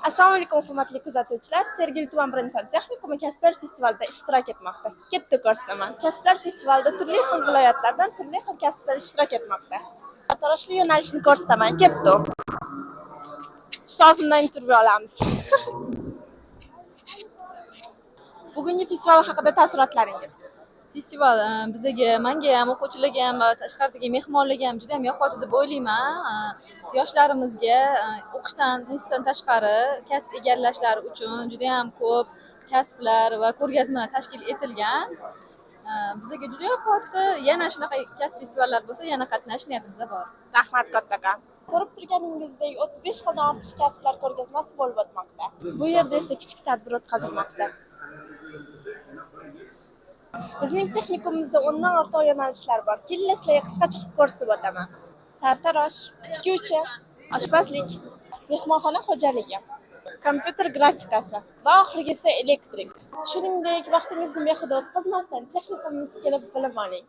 Assalomu alaykum hurmatli kuzatuvchilar. Sergeli tuman birinchi texnikumi kasblar festivalida ishtirok etmoqda. Katta ko'rsataman. Kasblar festivalida turli xil viloyatlardan turli xil kasblar ishtirok etmoqda. Sartaroshli yo'nalishni ko'rsataman. Ketdi. Ustozimdan intervyu olamiz. Bugungi festival haqida taassurotlaringiz? Festival menga ham, o'quvchilarga ham, tashqaridagi mehmonlarga ham juda ham yoqadi deb o'ylayman. Yoshlarimizga o'qishdan, institutdan tashqari kasb egallashlari uchun juda ham ko'p kasblar va ko'rgazmalar tashkil etilgan. Bizga juda yoqadi. Yana shunaqa kasb festivallari bo'lsa, yana qatnashish niyatimiz bor. Rahmat kattakon. Ko'rib turganingizdek 35 xildan ortiq kasblar ko'rgazmasi bo'lib o'tmoqda. Bu yerda esa kichik tadbir o'tkazilmoqda. Bizning texnikumimizda 10 dan ortiq yo'nalishlar bor. Kelinglar sizlarga qisqacha qilib ko'rsatib o'taman. Sartarosh, tikuvchi, oshpazlik, mehmonxona xo'jaligi, kompyuter grafikasi va oxirgisi elektrik. Shuningdek, vaqtingizni behuda o'tkazmasdan texnikumimizga kelib bilim oling.